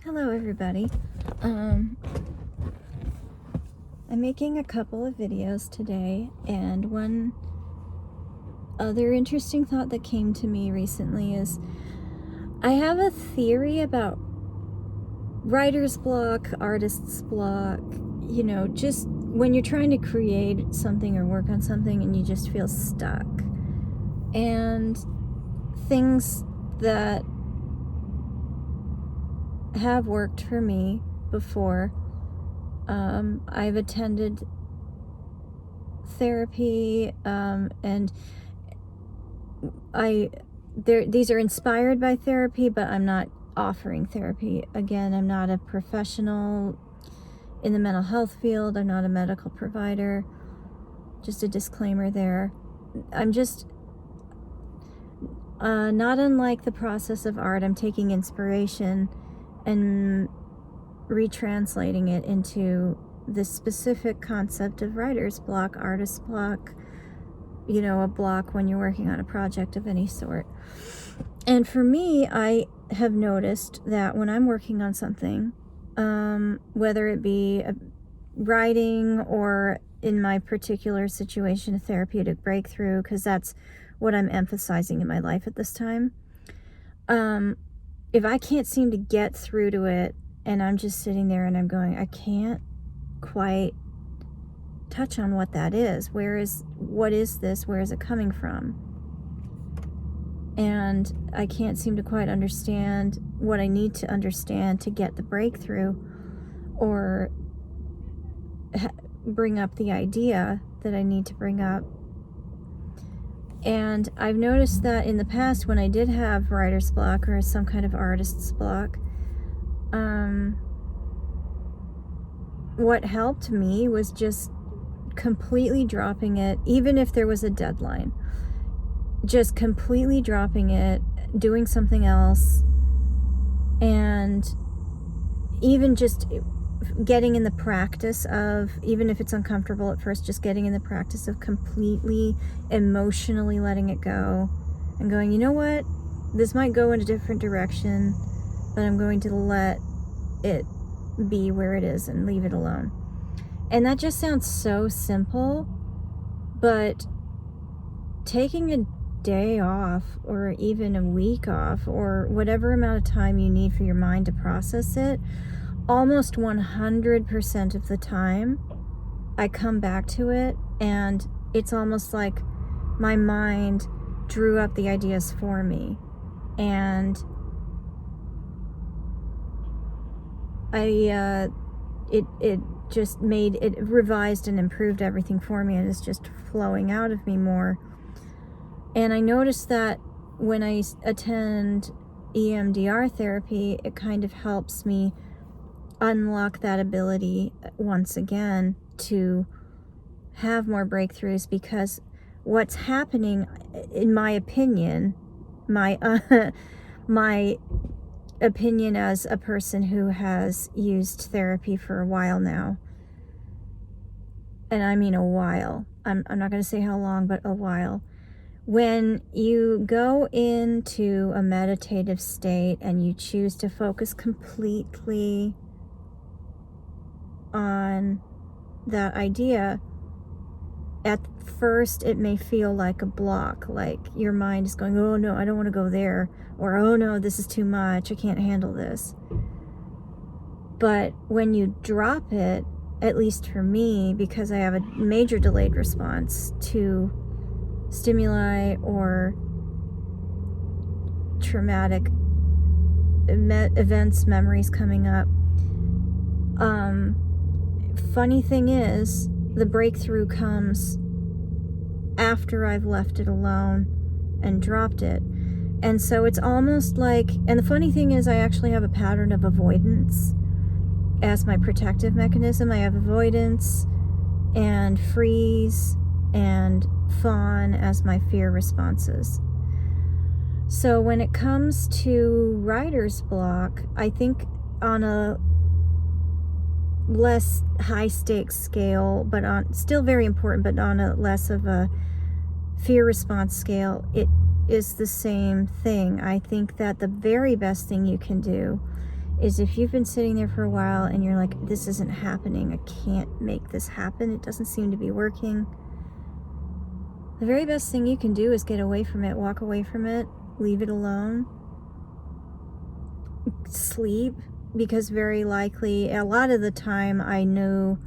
Hello everybody. I'm making a couple of videos today, and one other interesting thought that came to me recently is I have a theory about writer's block, artist's block, just when you're trying to create something or work on something and you just feel stuck. And things that have worked for me before. I've attended therapy, and these are inspired by therapy, but I'm not offering therapy. Again, I'm not a professional in the mental health field. I'm not a medical provider. Just a disclaimer there. I'm just not unlike the process of art. I'm taking inspiration and retranslating it into this specific concept of writer's block, artist's block, a block when you're working on a project of any sort. And for me, I have noticed that when I'm working on something, whether it be writing or, in my particular situation, a therapeutic breakthrough, because that's what I'm emphasizing in my life at this time, if I can't seem to get through to it, and I'm just sitting there and I'm going, I can't quite touch on what that is. What is this? Where is it coming from? And I can't seem to quite understand what I need to understand to get the breakthrough or bring up the idea that I need to bring up. And I've noticed that in the past, when I did have writer's block or some kind of artist's block, what helped me was just completely dropping it, even if there was a deadline. Just completely dropping it, doing something else, and even just getting in the practice of, even if it's uncomfortable at first, just getting in the practice of completely emotionally letting it go and going, you know what, this might go in a different direction, but I'm going to let it be where it is and leave it alone. And that just sounds so simple, but taking a day off or even a week off or whatever amount of time you need for your mind to process it, almost 100% of the time I come back to it, and it's almost like my mind drew up the ideas for me, and it just made it, revised and improved everything for me, and it's just flowing out of me more. And I noticed that when I attend EMDR therapy, it kind of helps me unlock that ability once again to have more breakthroughs, because what's happening, in my opinion, my opinion as a person who has used therapy for a while now, and I mean a while, I'm not going to say how long, but a while. When you go into a meditative state and you choose to focus completely on that idea, at first it may feel like a block, like your mind is going, oh no, I don't want to go there, or oh no, this is too much, I can't handle this. But when you drop it, at least for me, because I have a major delayed response to stimuli or traumatic events, memories coming up, funny thing is, the breakthrough comes after I've left it alone and dropped it. And so it's almost like, and the funny thing is, I actually have a pattern of avoidance as my protective mechanism. I have avoidance and freeze and fawn as my fear responses. So when it comes to writer's block, I think on a less high stakes scale, but on still very important, but on a less of a fear response scale, it is the same thing. I think that the very best thing you can do is if you've been sitting there for a while and you're like, this isn't happening, I can't make this happen, it doesn't seem to be working. The very best thing you can do is get away from it, walk away from it, leave it alone, sleep, because very likely, a lot of the time I know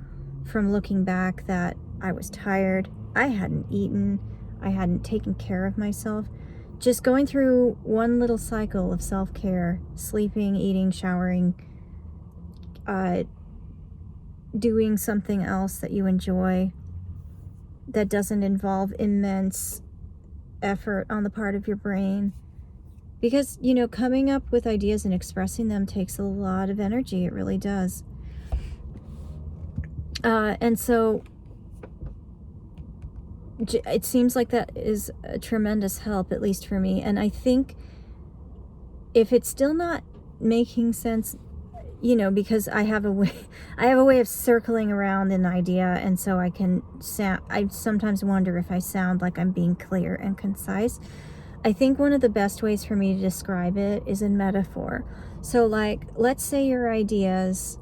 from looking back that I was tired, I hadn't eaten, I hadn't taken care of myself. Just going through one little cycle of self-care, sleeping, eating, showering, doing something else that you enjoy that doesn't involve immense effort on the part of your brain. Because, coming up with ideas and expressing them takes a lot of energy. It really does. And so it seems like that is a tremendous help, at least for me. And I think if it's still not making sense, because I have a way of circling around an idea, and so I sometimes wonder if I sound like I'm being clear and concise. I think one of the best ways for me to describe it is in metaphor. So, like, let's say your ideas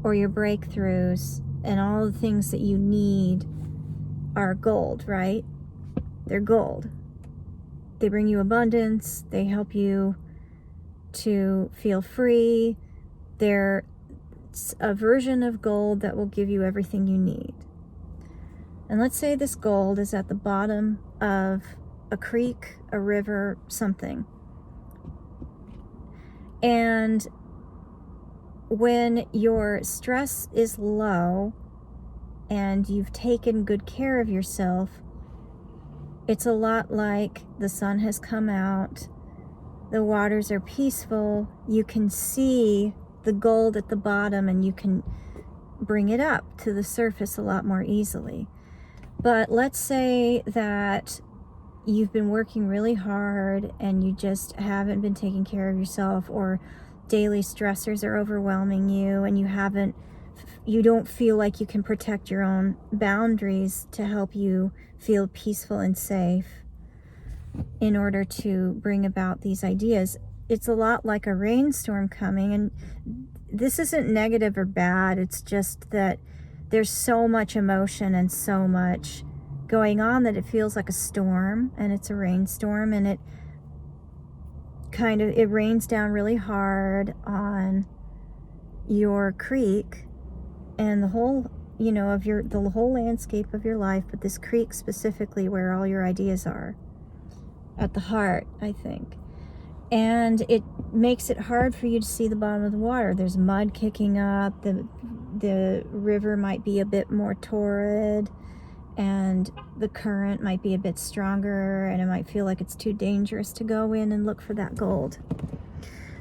or your breakthroughs and all the things that you need are gold, right? They're gold. They bring you abundance. They help you to feel free. They're a version of gold that will give you everything you need. And let's say this gold is at the bottom of a creek, a river, something. And when your stress is low and you've taken good care of yourself, it's a lot like the sun has come out, the waters are peaceful, you can see the gold at the bottom and you can bring it up to the surface a lot more easily. But let's say that you've been working really hard and you just haven't been taking care of yourself, or daily stressors are overwhelming you and you don't feel like you can protect your own boundaries to help you feel peaceful and safe in order to bring about these ideas. It's a lot like a rainstorm coming, and this isn't negative or bad, it's just that there's so much emotion and so much going on that it feels like a storm, and it's a rainstorm, and it rains down really hard on your creek and the whole the whole landscape of your life, but this creek specifically where all your ideas are at the heart, I think. And it makes it hard for you to see the bottom of the water. There's mud kicking up, the river might be a bit more torrid, and the current might be a bit stronger, and it might feel like it's too dangerous to go in and look for that gold.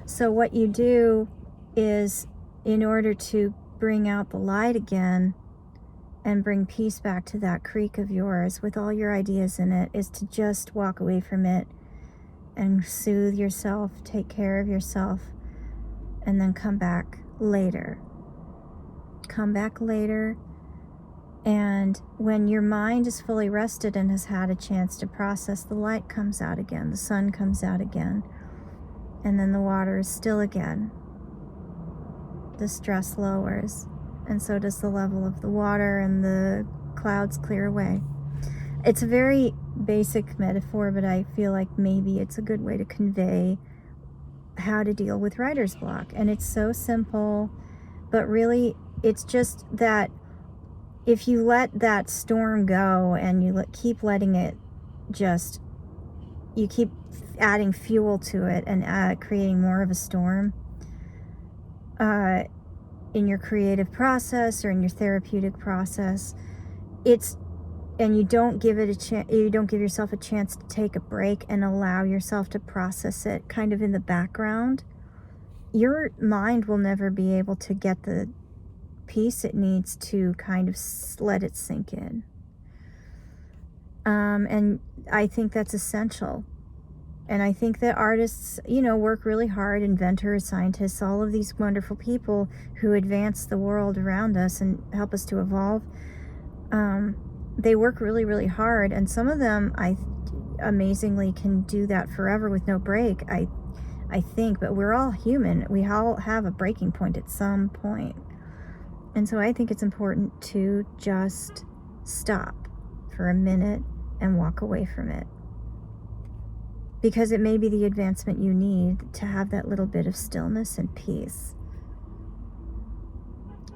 So what you do is, in order to bring out the light again and bring peace back to that creek of yours with all your ideas in it, is to just walk away from it and soothe yourself, take care of yourself, and then come back later. Come back later. And when your mind is fully rested and has had a chance to process, the light comes out again, the sun comes out again, and then the water is still again. The stress lowers, and so does the level of the water, and the clouds clear away. It's a very basic metaphor, but I feel like maybe it's a good way to convey how to deal with writer's block. And it's so simple, but really it's just that if you let that storm go and you keep letting it you keep adding fuel to it and creating more of a storm in your creative process or in your therapeutic process, and you don't give yourself a chance to take a break and allow yourself to process it kind of in the background, your mind will never be able to get the peace it needs to kind of let it sink in. And I think that's essential. And I think that artists, work really hard, inventors, scientists, all of these wonderful people who advance the world around us and help us to evolve, they work really, really hard. And some of them, amazingly can do that forever with no break. I think, but we're all human. We all have a breaking point at some point. And so I think it's important to just stop for a minute and walk away from it. Because it may be the advancement you need to have that little bit of stillness and peace.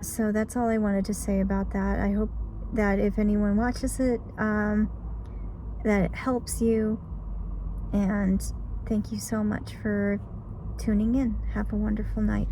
So that's all I wanted to say about that. I hope that if anyone watches it, that it helps you. And thank you so much for tuning in. Have a wonderful night.